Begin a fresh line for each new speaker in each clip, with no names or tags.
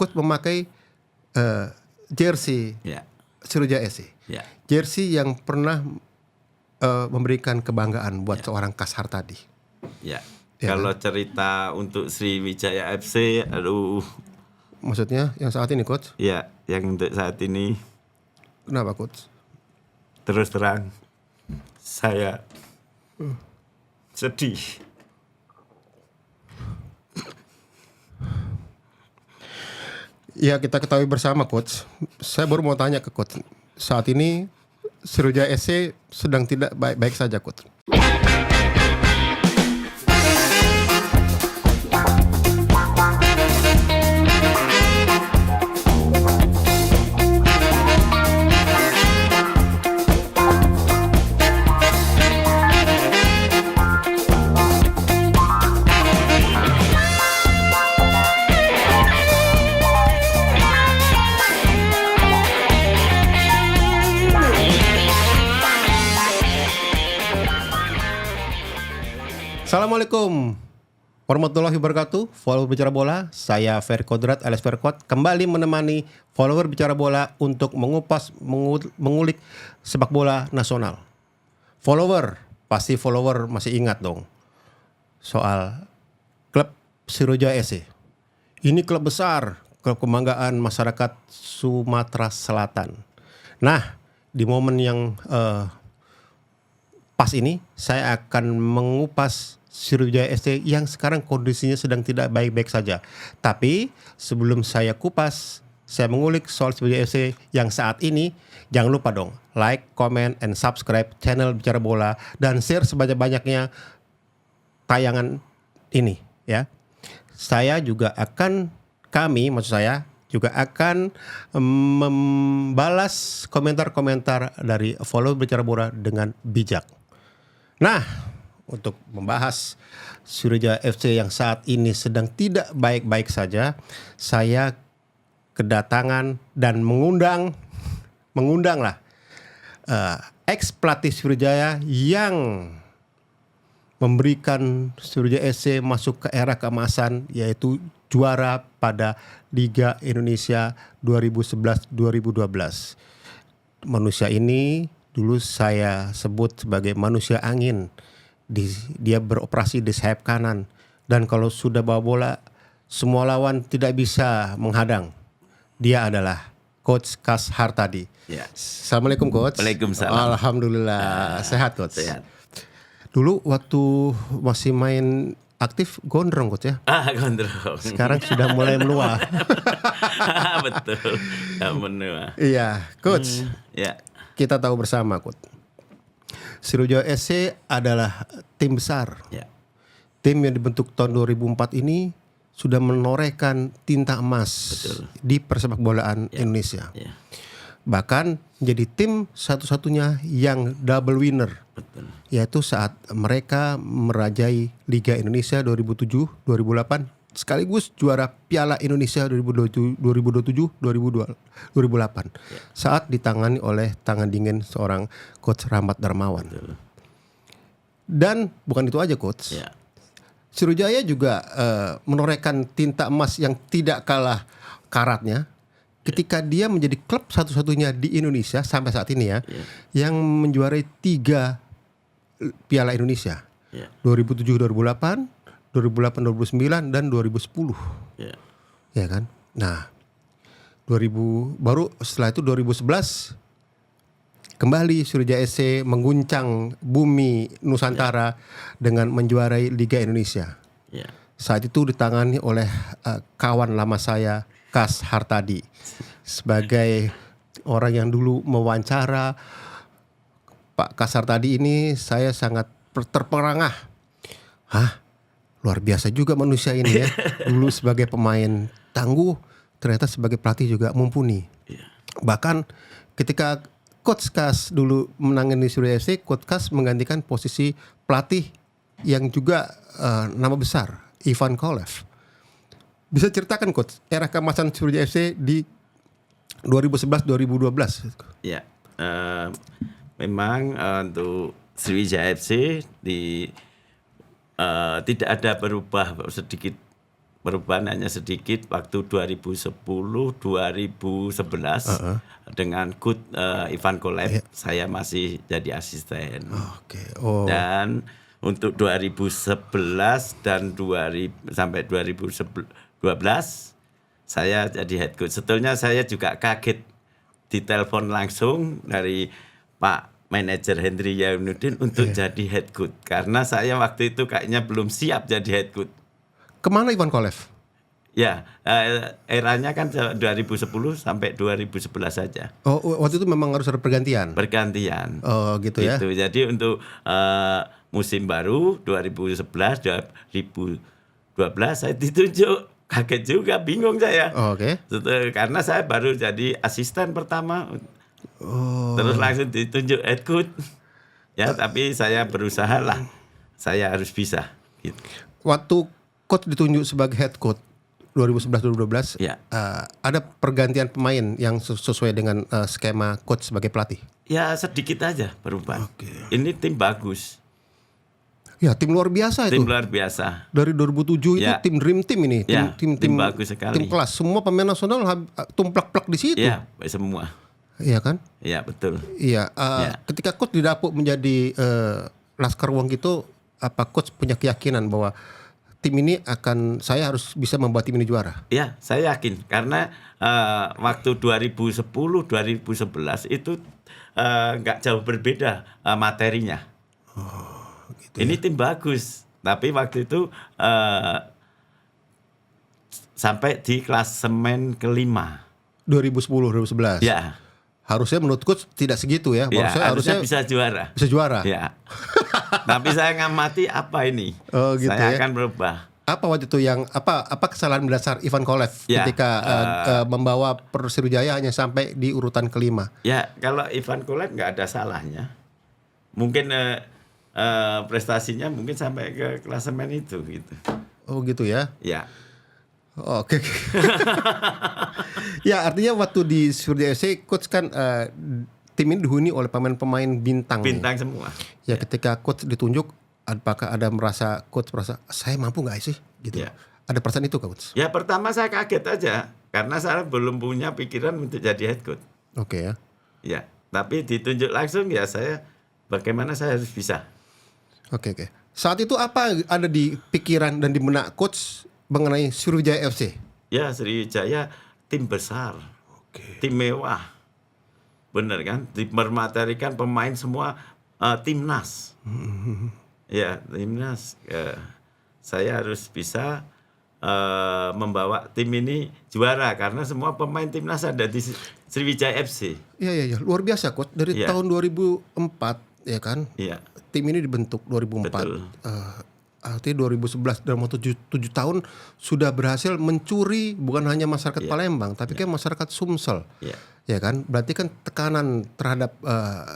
coach memakai jersey Sriwijaya SC. Jersey yang pernah memberikan kebanggaan buat seorang Kas Hartadi.
Kalau cerita untuk Sriwijaya FC, aduh.
Maksudnya yang saat ini, coach?
Ya, yang untuk saat ini.
Kenapa, coach?
Terus terang, saya sedih.
Ya, kita ketahui bersama, coach. Saya baru mau tanya ke coach. Saat ini Sriwijaya SC sedang tidak baik-baik saja, coach. Assalamualaikum warahmatullahi wabarakatuh. Follower Bicara Bola, saya Ferry Kodrat alias Ferkot kembali menemani follower Bicara Bola untuk mengulik sepak bola nasional. Pasti follower masih ingat dong soal klub Sriwijaya SC. Ini klub besar, klub kebanggaan masyarakat Sumatera Selatan. Nah, di momen yang pas ini saya akan mengupas Sriwijaya SC yang sekarang kondisinya sedang tidak baik-baik saja. Tapi sebelum saya kupas, saya mengulik soal Sriwijaya SC yang saat ini, jangan lupa dong like, comment, and subscribe channel Bicara Bola dan share sebanyak-banyaknya tayangan ini ya. Kami juga akan membalas komentar-komentar dari follower Bicara Bola dengan bijak. Nah, untuk membahas Sriwijaya FC yang saat ini sedang tidak baik-baik saja, saya kedatangan dan mengundanglah ex pelatih Sriwijaya yang memberikan Sriwijaya FC masuk ke era keemasan, yaitu juara pada Liga Indonesia 2011-2012. Manusia ini dulu saya sebut sebagai manusia angin. Dia beroperasi di sayap kanan, dan kalau sudah bawa bola semua lawan tidak bisa menghadang. Dia adalah Coach Kas Hartadi. Assalamualaikum, Coach.
Waalaikumsalam.
Alhamdulillah. Sehat, Coach.
Sehat.
Dulu waktu masih main aktif gondrong, Coach ya.
Gondrong.
Sekarang sudah mulai menua.
Betul. Menua.
Iya, Coach. Kita tahu bersama, Coach. Sriwijaya SC adalah tim besar. Tim yang dibentuk tahun 2004 ini sudah menorehkan tinta emas di persepakbolaan Indonesia. Bahkan jadi tim satu-satunya yang double winner. Yaitu saat mereka merajai Liga Indonesia 2007-2008 sekaligus juara Piala Indonesia 2027-2008 saat ditangani oleh tangan dingin seorang Coach Rahmat Darmawan. Dan bukan itu aja, Coach. Sriwijaya juga menorehkan tinta emas yang tidak kalah karatnya ketika dia menjadi klub satu-satunya di Indonesia sampai saat ini yang menjuarai 3 Piala Indonesia 2007-2008, 2008-2009 dan 2010. Ya kan? Nah, baru setelah itu 2011 kembali Sriwijaya SC mengguncang bumi Nusantara dengan menjuarai Liga Indonesia. Saat itu ditangani oleh kawan lama saya, Kas Hartadi, sebagai orang yang dulu mewawancara Pak Kas Hartadi ini. Saya sangat terperangah. Luar biasa juga manusia ini ya. Dulu sebagai pemain tangguh, ternyata sebagai pelatih juga mumpuni. Bahkan ketika Coach Kas dulu menangani Sriwijaya FC, Coach Kas menggantikan posisi pelatih yang juga nama besar, Ivan Kolev. Bisa ceritakan, Coach, era keemasan Sriwijaya FC di 2011-2012?
Memang untuk Sriwijaya FC tidak ada berubah sedikit perubahan hanya sedikit waktu 2010 2011 dengan coach Ivan Kolev saya masih jadi asisten.
Oke. Oh.
Dan untuk 2011 dan sampai 2012 saya jadi head coach. Sebetulnya saya juga kaget ditelepon langsung dari Pak Manajer Hendri Yaunuddin untuk jadi head coach karena saya waktu itu kayaknya belum siap jadi head coach.
Kemana Ivan Kolev?
Ya, eranya kan 2010 sampai 2011 saja.
Oh, waktu itu memang harus ada pergantian.
Bergantian.
Oh, gitu ya.
Gitu. Jadi untuk musim baru 2011 2012 saya ditunjuk. Kaget juga, bingung saya.
Oh, oke.
Karena saya baru jadi asisten pertama. Terus langsung ditunjuk head coach. Ya, tapi saya berusaha lah. Saya harus bisa gitu.
Waktu coach ditunjuk sebagai head coach 2011-2012,
Ya.
ada pergantian pemain yang sesuai dengan skema coach sebagai pelatih.
Ya sedikit aja perubahan. Ini tim bagus,
Ya, tim luar biasa itu.
tim luar biasa.
Dari 2007 itu
Ya.
tim dream team ini,
Ya,
tim
tim bagus sekali.
tim kelas. Semua pemain nasional tumplak-plak di situ.
Ya semua.
Iya kan?
Ya betul.
Iya.
Ya.
Ketika coach didapuk menjadi Laskar Wong gitu, apa coach punya keyakinan bahwa tim ini saya harus bisa membuat tim ini juara?
Ya saya yakin karena waktu 2010-2011 itu nggak jauh berbeda materinya.
Gitu
Ini tim bagus, tapi waktu itu sampai di klasemen kelima.
2010-2011.
Ya,
Harusnya menurut coach tidak segitu ya.
ya
Harusnya
bisa juara.
bisa juara.
Ya, tapi saya ngamati apa ini.
Oh, gitu
Saya
ya.
akan berubah.
Apa waktu itu yang apa kesalahan mendasar Ivan Kolev
Ya,
ketika membawa Persirujaya hanya sampai di urutan kelima?
Ya, kalau Ivan Kolev nggak ada salahnya. Mungkin prestasinya mungkin sampai ke klasemen itu gitu.
Oh gitu ya.
Ya,
Oke. Ya artinya waktu di Sriwijaya FC coach kan tim ini dihuni oleh pemain-pemain bintang.
bintang semua.
Ya ketika coach ditunjuk, apakah ada coach merasa saya mampu nggak sih gitu?
Ya.
Ada perasaan itu coach?
Ya pertama saya kaget aja karena saya belum punya pikiran untuk jadi head coach.
Oke ya.
Ya, tapi ditunjuk langsung ya saya bagaimana saya harus bisa.
Oke. Saat itu apa ada di pikiran dan di benak coach mengenai Sriwijaya FC?
Ya Sriwijaya tim besar, tim mewah, bener kan? Dipermaterikan pemain semua timnas. Ya timnas. Saya harus bisa membawa tim ini juara karena semua pemain timnas ada di Sriwijaya FC.
Iya. Luar biasa coach. Dari
Ya.
tahun 2004 ya kan.
Iya.
Tim ini dibentuk 2004.
Betul.
Artinya 2011 dalam waktu 7 tahun sudah berhasil mencuri bukan hanya masyarakat Palembang tapi kan masyarakat Sumsel.
Iya.
Ya kan? Berarti kan tekanan terhadap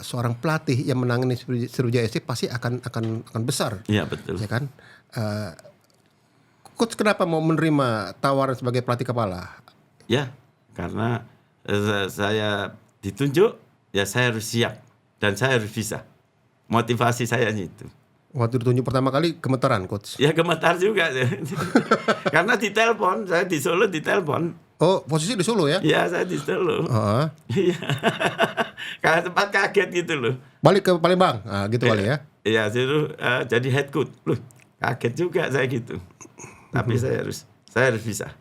seorang pelatih yang menangani Sriwijaya FC pasti akan besar.
Iya betul.
Ya kan? Coach kenapa mau menerima tawaran sebagai pelatih kepala?
Ya, karena saya ditunjuk, ya saya harus siap dan saya harus bisa. Motivasi saya itu.
Waktu ditunjuk pertama kali gemeteran coach.
Ya gemetar juga. Karena ditelepon, saya di Solo ditelepon.
Oh, posisi di Solo ya?
Ya, saya di Solo.
Heeh.
Iya. Karena tempat kaget gitu loh.
Balik ke Palembang. Gitu kali ya.
Iya, suruh jadi head coach. Loh, kaget juga saya gitu. Tapi saya harus bisa.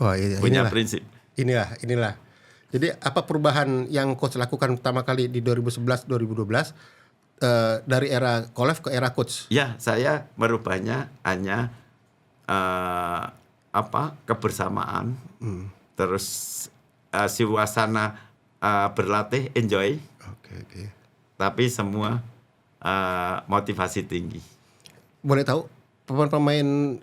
Wah, iya,
Punya
inilah.
prinsip.
Inilah. Jadi apa perubahan yang coach lakukan pertama kali di 2011-2012 dari era Kolev ke era coach?
Ya, saya merubahnya hanya kebersamaan, terus suasana berlatih, enjoy,
Oke.
tapi semua motivasi tinggi.
Boleh tahu pemain-pemain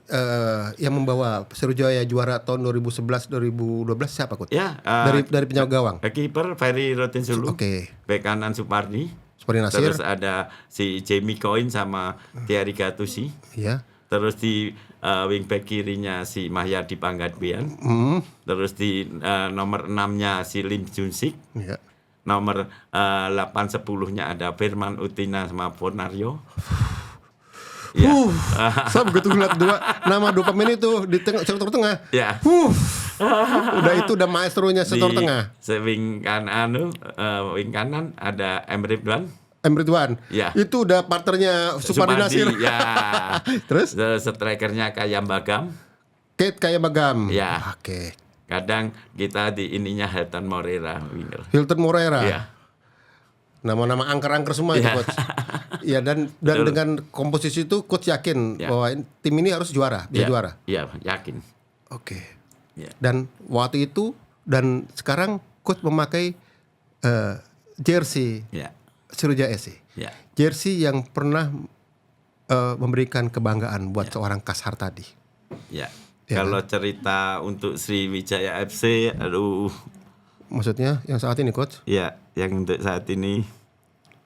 yang membawa Sriwijaya juara tahun 2011-2012 siapa coach?
Ya,
Dari penjaga gawang.
kiper Ferry Rotinsulu,
Oke.
bek kanan Supardi,
Seperti Nasir.
terus ada si Jamie Coin sama Thierry Gattuso.
Iya.
Terus di wingback kirinya si Mahyadi Panggatbean. Terus di nomor 6-nya si Lim Junsik.
Iya.
Nomor 8-10-nya ada Firman Utina sama Fornario. Ya.
Saya begitu lihat nama dua pemain itu di sektor tengah.
Ya.
Udah maestronya sektor tengah.
Wing kanan ada Emre Can.
Ridwan.
Ya.
Itu udah partnernya Supardi Nasir.
Ya.
Terus
strikernya kayak Bagam.
Kate kayak Bagam.
Ya.
Oke.
Kadang kita di ininya Hilton Moreira winger.
Hilton Moreira.
Ya.
Nama-nama angker-angker semua itu, Coach. Ya, dan dengan komposisi itu Coach yakin bahwa tim ini harus juara, bisa juara.
Iya, yakin.
Oke.
Ya.
Dan waktu itu dan sekarang Coach memakai jersey Sriwijaya SC.
Ya.
Jersey yang pernah memberikan kebanggaan buat seorang Kas Hartadi.
Ya.
Ya,
Kalau cerita untuk Sriwijaya FC, aduh.
Maksudnya yang saat ini, Coach?
Ya, yang untuk saat ini.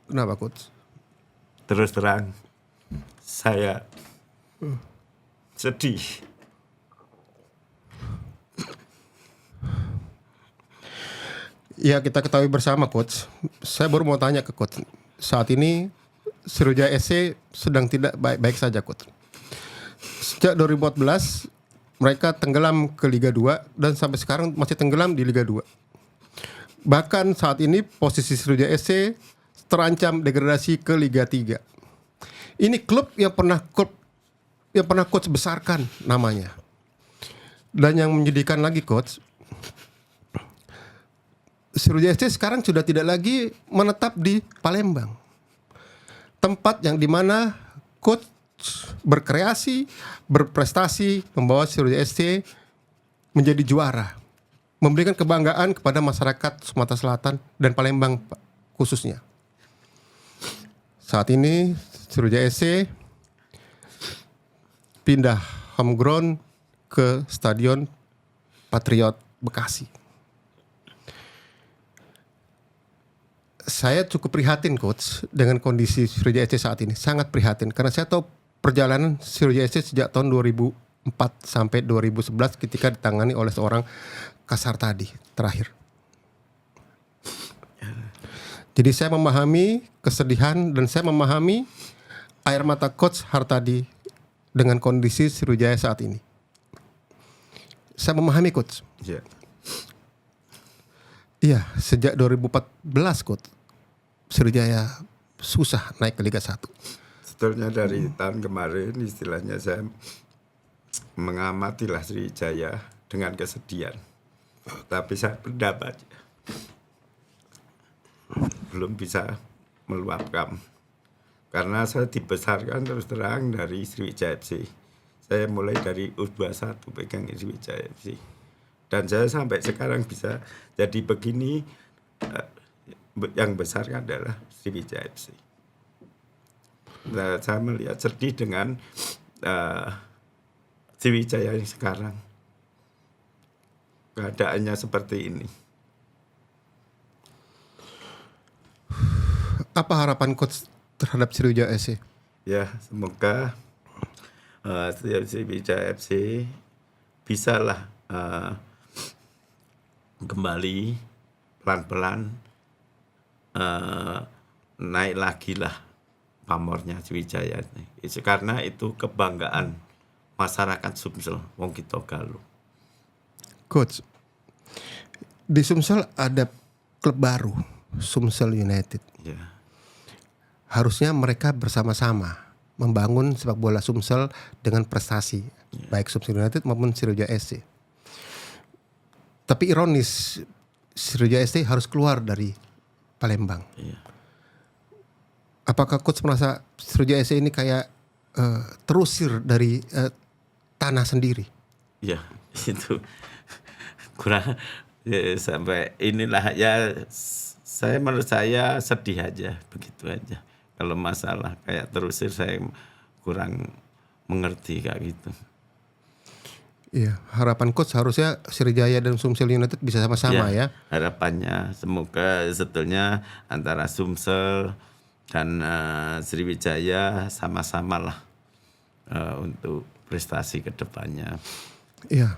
Kenapa, Coach?
Terus terang, saya sedih.
Ya, kita ketahui bersama, Coach. Saya baru mau tanya ke Coach. Saat ini Sriwijaya SC sedang tidak baik-baik saja, Coach. Sejak 2014 mereka tenggelam ke Liga 2 dan sampai sekarang masih tenggelam di Liga 2. Bahkan saat ini posisi Sriwijaya SC terancam degradasi ke Liga 3. Ini klub yang pernah Coach besarkan namanya. Dan yang menyedihkan lagi, Coach, Sriwijaya SC sekarang sudah tidak lagi menetap di Palembang. Tempat yang dimana Coach berkreasi, berprestasi, membawa Sriwijaya SC menjadi juara. Memberikan kebanggaan kepada masyarakat Sumatera Selatan dan Palembang khususnya. Saat ini Sriwijaya SC pindah home ground ke Stadion Patriot Bekasi. Saya cukup prihatin, Coach, dengan kondisi Sriwijaya SC saat ini. Sangat prihatin karena saya tahu perjalanan Sriwijaya SC sejak tahun 2004 sampai 2011 ketika ditangani oleh seorang Kas Hartadi terakhir. Jadi saya memahami kesedihan dan saya memahami air mata Coach Hartadi dengan kondisi Sriwijaya saat ini. Saya memahami, Coach.
Ya.
Iya, sejak 2014, Coach, Sriwijaya susah naik ke Liga 1.
Sebetulnya dari tahun kemarin istilahnya saya mengamatilah Sriwijaya dengan kesedihan. Tapi saya berdapat belum bisa meluapkan. Karena saya dibesarkan terus terang dari Sriwijaya FC. Saya mulai dari U21 pegang Sriwijaya FC. Dan saya sampai sekarang bisa jadi begini, yang besar adalah Sriwijaya FC. Nah, saya melihat sedih dengan Sriwijaya yang sekarang. Keadaannya seperti ini.
Apa harapan Coach terhadap Sriwijaya FC?
Ya, semoga Sriwijaya FC bisalah kembali pelan-pelan naik lagi lah pamornya Sriwijaya. Itu karena itu kebanggaan masyarakat Sumsel, wong kita galuh.
Coach, di Sumsel ada klub baru, Sumsel United.
Ya.
Harusnya mereka bersama-sama membangun sepak bola Sumsel dengan prestasi, baik Sumsel United maupun Sriwijaya SC. Tapi ironis, Sriwijaya SC harus keluar dari Palembang.
Ya.
Apakah Coach merasa Sriwijaya SC ini kayak terusir dari tanah sendiri?
Ya, itu kurang sampai inilah ya. Menurut saya sedih aja, begitu aja. Kalau masalah kayak terusir saya kurang mengerti kayak gitu.
Iya, harapan Coach harusnya Sriwijaya dan Sumsel United bisa sama-sama ya.
Harapannya semoga sebetulnya antara Sumsel dan Sriwijaya sama-sama lah untuk prestasi ke depannya.
Iya.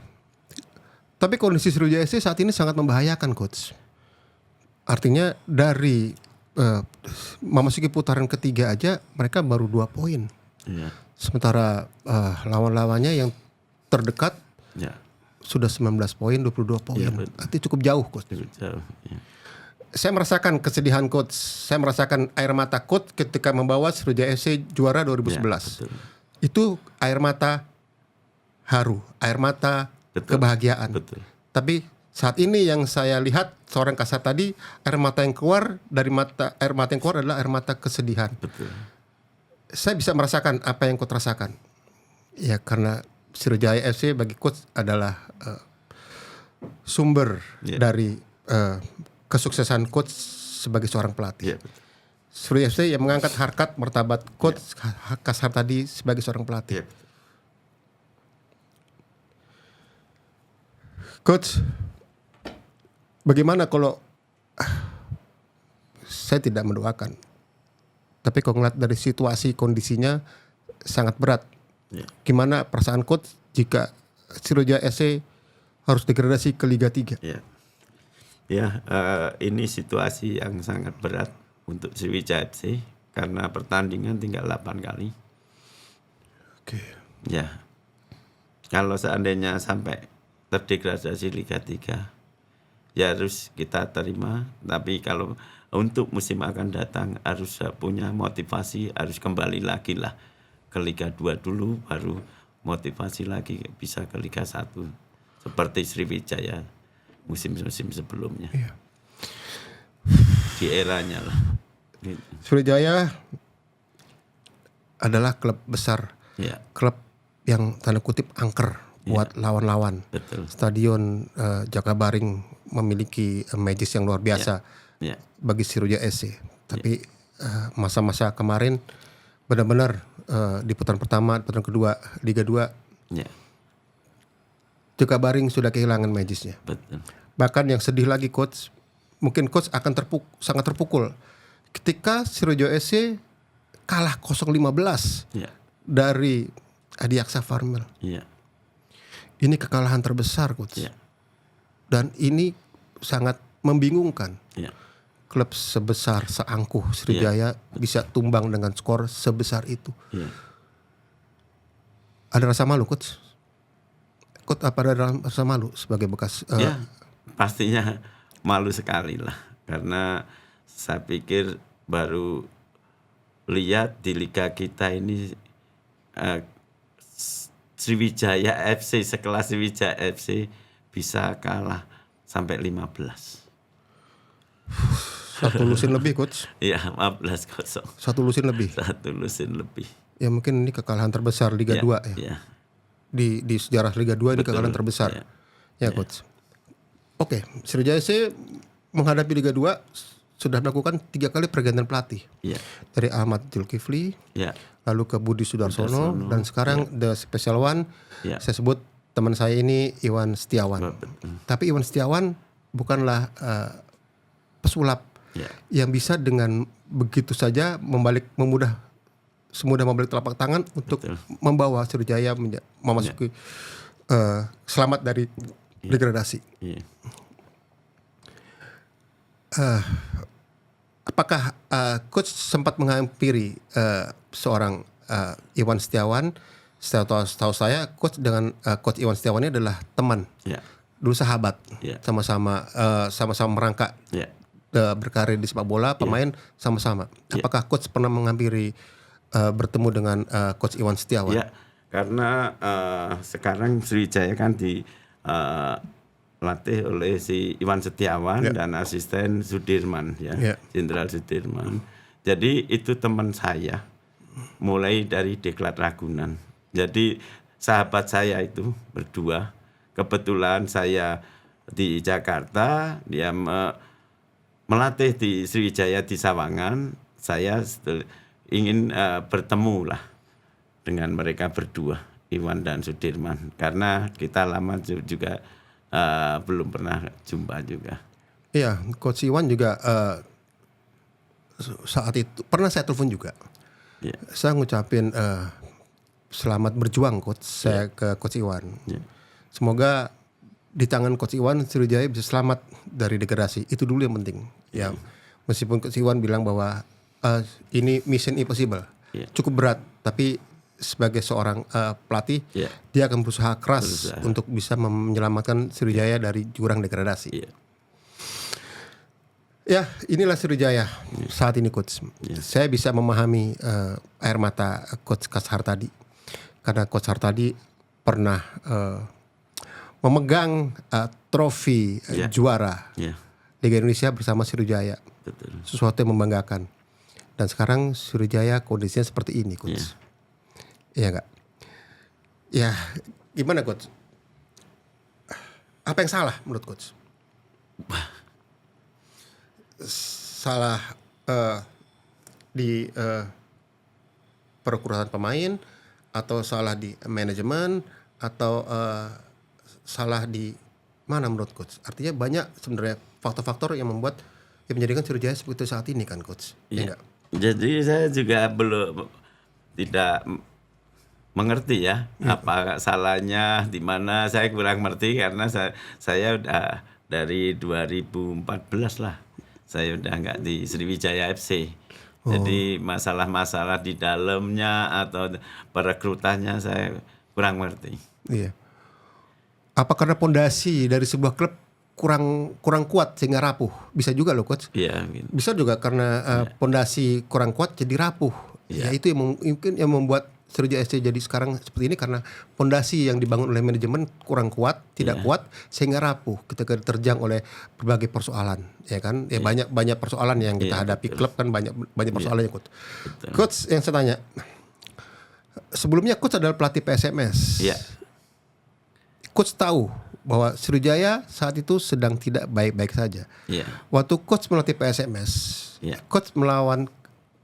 Tapi kondisi Sriwijaya SC saat ini sangat membahayakan, Coach. Artinya dari memasuki putaran ketiga aja mereka baru 2 poin.
Iya.
Sementara lawan-lawannya yang terdekat
Ya,
sudah 19 poin, 22 poin.
Iya, betul.
Artinya cukup jauh, Coach.
cukup jauh. Ya.
Saya merasakan kesedihan Coach. Saya merasakan air mata Coach ketika membawa Sriwijaya FC juara 2011.
Ya, betul.
Itu air mata haru, air mata
Betul.
kebahagiaan.
Betul.
Tapi saat ini yang saya lihat seorang kasar tadi, air mata yang keluar adalah air mata kesedihan.
Betul.
Saya bisa merasakan apa yang Coach rasakan. Ya karena Sriwijaya FC bagi Coach adalah sumber
Ya.
dari kesuksesan Coach sebagai seorang pelatih.
Ya, betul.
Sriwijaya FC yang mengangkat harkat martabat Coach kasar tadi sebagai seorang pelatih.
Ya, betul.
Coach, bagaimana kalau saya tidak mendoakan, tapi kalau ngeliat dari situasi kondisinya sangat berat.
Ya.
Gimana perasaan Coach jika Sriwijaya FC harus degradasi ke Liga 3?
Ya, ini situasi yang sangat berat untuk Sriwijaya FC karena pertandingan tinggal 8 kali.
Oke.
Ya, kalau seandainya sampai terdegradasi Liga 3, ya harus kita terima. Tapi kalau untuk musim akan datang harus punya motivasi, harus kembali lagi lah ke Liga 2 dulu, baru motivasi lagi bisa ke Liga 1 seperti Sriwijaya musim-musim sebelumnya.
Iya.
Di eranya lah. Gitu.
Sriwijaya adalah klub besar,
Ya,
klub yang tanda kutip angker buat lawan-lawan.
betul.
Stadion Jakabaring memiliki magis yang luar biasa
Ya,
bagi Sriwijaya SC. Tapi masa-masa kemarin benar-benar di putaran pertama, putaran kedua Liga 2
ya,
Jakabaring sudah kehilangan magisnya.
betul.
Bahkan yang sedih lagi Coach, mungkin Coach akan sangat terpukul ketika Sriwijaya SC kalah 0-15
Ya,
dari Adiaksa Farmel.
ya,
Ini kekalahan terbesar Coach.
ya,
Dan ini sangat membingungkan.
ya.
Klub sebesar seangkuh Sriwijaya bisa tumbang dengan skor sebesar itu.
Ya.
Ada rasa malu Coach? Coach apa ada rasa malu sebagai bekas
Ya, pastinya malu sekali lah. Karena saya pikir baru lihat di liga kita ini Sriwijaya FC, sekelas Sriwijaya FC bisa kalah sampai 15.
satu lusin lebih Coach.
Iya, 15-0.
Satu lusin lebih.
Satu lusin lebih.
Ya mungkin ini kekalahan terbesar Liga 2 ya.
Ya,
Di sejarah Liga 2 ini
Betul.
kekalahan terbesar.
Ya.
Ya Coach. Oke, Sriwijaya FC menghadapi Liga 2 sudah melakukan 3 kali pergantian pelatih.
ya,
Dari Ahmad Zulkifli,
ya,
lalu ke Budi Sudarsono, dan sekarang the special one
ya.
saya sebut teman saya ini Iwan Setiawan.
Betul.
Tapi Iwan Setiawan bukanlah pesulap
Ya,
yang bisa dengan begitu saja semudah membalik telapak tangan untuk
Betul.
membawa Sriwijaya memasuki selamat dari degradasi.
iya.
Apakah coach sempat menghampiri seorang Iwan Setiawan? Setahu saya coach dengan coach Iwan Setiawan ini adalah teman,
Ya,
dulu sahabat,
Ya.
sama-sama merangkak
ya.
berkarir di sepak bola, pemain sama-sama. Apakah coach pernah menghampiri bertemu dengan coach Iwan Setiawan?
Ya, karena sekarang Sriwijaya kan latih oleh si Iwan Setiawan dan asisten Sudirman ya, Jenderal Sudirman. Jadi itu teman saya mulai dari Diklat Ragunan. Jadi sahabat saya itu berdua. Kebetulan saya di Jakarta, dia melatih di Sriwijaya di Sawangan. Saya ingin bertemu lah dengan mereka berdua, Iwan dan Sudirman, karena kita lama juga belum pernah jumpa juga.
Iya, coach Iwan juga saat itu pernah saya telepon juga.
Ya.
Saya ngucapin selamat berjuang coach saya ke coach Iwan.
Ya.
Semoga di tangan coach Iwan Sriwijaya bisa selamat dari degradasi. Itu dulu yang penting. Ya, meskipun coach Iwan bilang bahwa ini mission impossible,
Ya.
cukup berat, tapi sebagai seorang pelatih,
Iya.
dia akan berusaha keras untuk bisa menyelamatkan Sriwijaya dari jurang degradasi.
Iya.
Ya, inilah Sriwijaya saat ini, Coach. Saya bisa memahami air mata Coach Kashar tadi, karena Coach Hartadi pernah memegang trofi juara
Iya.
Liga Indonesia bersama Sriwijaya.
Betul.
Sesuatu yang membanggakan. Dan sekarang Sriwijaya kondisinya seperti ini, Coach. Iya nggak? Ya, gimana, Coach? Apa yang salah menurut Coach? Salah di perekrutan pemain, atau salah di manajemen, atau salah di mana menurut Coach? Artinya banyak sebenarnya faktor-faktor yang menjadikan Sriwijaya seperti saat ini kan, Coach?
Iya. Jadi saya juga belum tidak mengerti ya apa salahnya di mana, saya kurang mengerti karena saya udah dari 2014 lah saya udah nggak di Sriwijaya FC. Jadi masalah-masalah di dalamnya atau perekrutannya saya kurang mengerti.
Iya. Apa karena pondasi dari sebuah klub kurang kuat sehingga rapuh? Bisa juga loh, Coach.
Iya, gitu.
Bisa juga karena pondasi kurang kuat jadi rapuh. Ya itu yang mungkin yang membuat Sriwijaya FC jadi sekarang seperti ini, karena pondasi yang dibangun oleh manajemen kurang kuat, tidak kuat sehingga rapuh ketika diterjang oleh berbagai persoalan, ya kan? Ya banyak persoalan yang kita hadapi, klub kan banyak persoalannya, Coach. Coach, yang saya tanya, sebelumnya Coach adalah pelatih PSMS.
Iya.
Coach tahu bahwa Sriwijaya saat itu sedang tidak baik-baik saja.
Iya.
Waktu Coach melatih PSMS, Coach melawan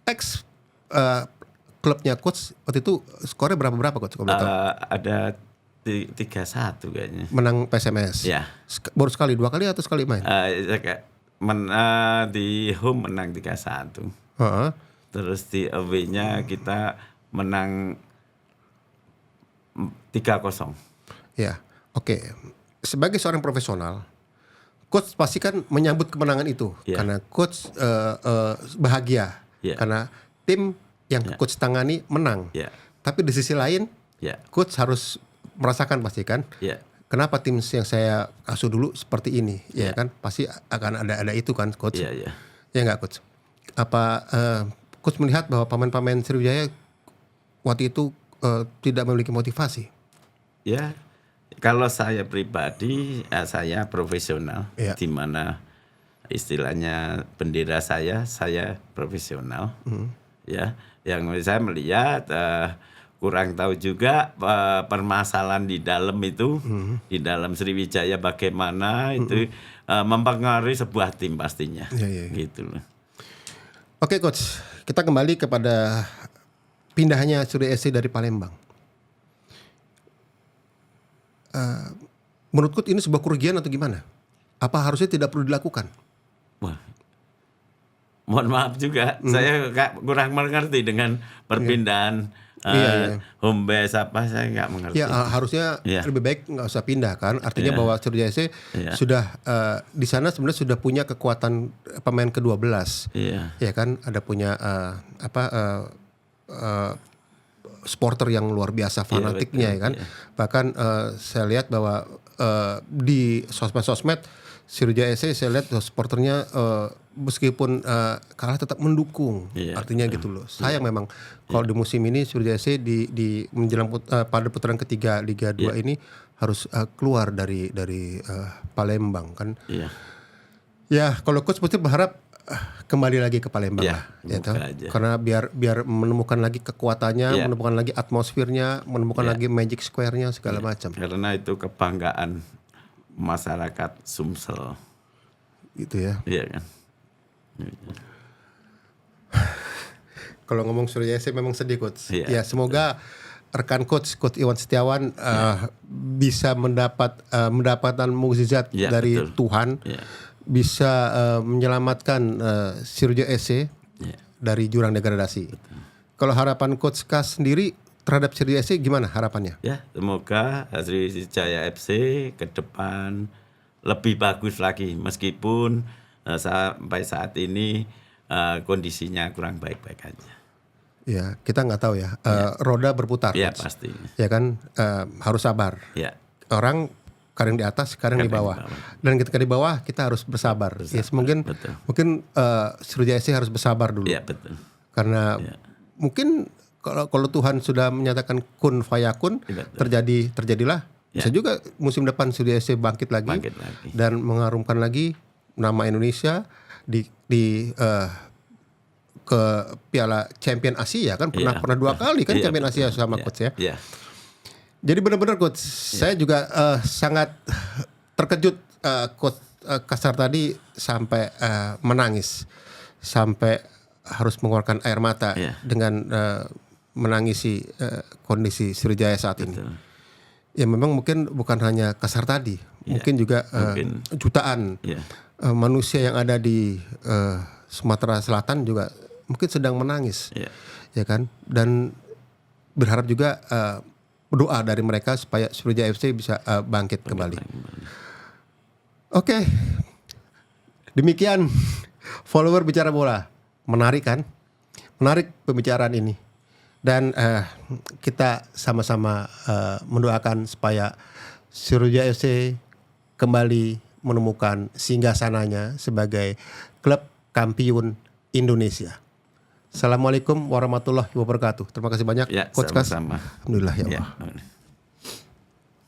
ex klubnya Coach, waktu itu skornya berapa Coach?
Ada 3-1 kayaknya.
Menang PSMS.
Iya.
Baru sekali, 2 kali atau sekali main?
Di home menang 3-1. Terus di away-nya kita menang 3-0.
Ya, oke. Sebagai seorang profesional, Coach pasti kan menyambut kemenangan itu, karena Coach bahagia karena tim yang Coach tangani menang. Tapi di sisi lain, Coach harus merasakan pasti kan, kenapa tim yang saya asuh dulu seperti ini, ya kan? Pasti akan ada itu kan, Coach. Ya nggak, Coach? Apa Coach melihat bahwa pemain-pemain Sriwijaya waktu itu tidak memiliki motivasi?
Ya, kalau saya pribadi, saya profesional, di mana istilahnya bendera saya profesional. Ya, yang saya melihat kurang tahu juga permasalahan di dalam itu, di dalam Sriwijaya bagaimana itu mempengaruhi sebuah tim pastinya. Gitu loh.
Oke, Coach, kita kembali kepada pindahnya Sriwijaya FC dari Palembang. Menurut Coach ini sebuah kerugian atau gimana? Apa harusnya tidak perlu dilakukan?
Wah, mohon maaf juga, saya kurang mengerti dengan perpindahan home base apa, saya nggak mengerti.
Ya, harusnya lebih baik nggak usah pindah kan? Artinya bahwa Sriwijaya FC sudah di sana sebenarnya sudah punya kekuatan pemain ke-12. Ya kan, ada punya supporter yang luar biasa fanatiknya, ya kan. Bahkan saya lihat bahwa di sosmed Sriwijaya FC saya lihat supporternya meskipun kalah tetap mendukung. Artinya gitu loh. Sayang memang kalau di musim ini Sriwijaya FC di menjelang pada putaran ketiga Liga 2 ini harus keluar dari Palembang kan. Ya, kalau Coach pasti berharap kembali lagi ke Palembang lah, ya karena biar menemukan lagi kekuatannya, menemukan lagi atmosfernya, menemukan lagi magic square-nya segala macam.
Karena itu kebanggaan masyarakat Sumsel.
Gitu ya.
Iya kan.
Kalau ngomong Sriwijaya FC memang sedih, Coach. Ya, semoga rekan Coach Iwan Setiawan bisa mendapatkan mukjizat dari Tuhan. Bisa menyelamatkan Sriwijaya FC dari jurang degradasi. Kalau harapan Coach Kas sendiri terhadap Sriwijaya FC gimana harapannya?
Ya, semoga Sriwijaya FC ke depan lebih bagus lagi, meskipun sampai saat ini kondisinya kurang baik-baik aja.
Ya, kita nggak tahu ya. Roda berputar.
Ya
Coach.
pasti.
Ya kan, harus sabar.
Ya.
Orang kadang di atas, kadang di bawah. Dan ketika di bawah kita harus bersabar. Ya, mungkin Sriwijaya FC harus bersabar dulu.
Ya betul.
Karena mungkin kalau Tuhan sudah menyatakan kun fayakun, terjadilah. Bisa juga musim depan Sriwijaya FC bangkit lagi dan mengharumkan lagi nama Indonesia di ke Piala Champion Asia kan pernah 2 kali kan Champion Asia sama coach ya. Jadi benar-benar coach, saya juga sangat terkejut coach Kasar tadi sampai menangis, sampai harus mengeluarkan air mata dengan menangisi kondisi Sriwijaya saat ini. Ya memang mungkin bukan hanya Kasar tadi, mungkin juga jutaan manusia yang ada di Sumatera Selatan juga mungkin sedang menangis, ya kan? Dan berharap juga doa dari mereka supaya Sriwijaya FC bisa bangkit kembali. Oke, demikian follower bicara bola, menarik kan? Menarik pembicaraan ini, dan kita sama-sama mendoakan supaya Sriwijaya FC kembali menemukan singgasananya sebagai klub kampiun Indonesia. Assalamualaikum warahmatullahi wabarakatuh. Terima kasih banyak,
Ya,
Coach Kas.
sama-sama.
Alhamdulillah ya Allah.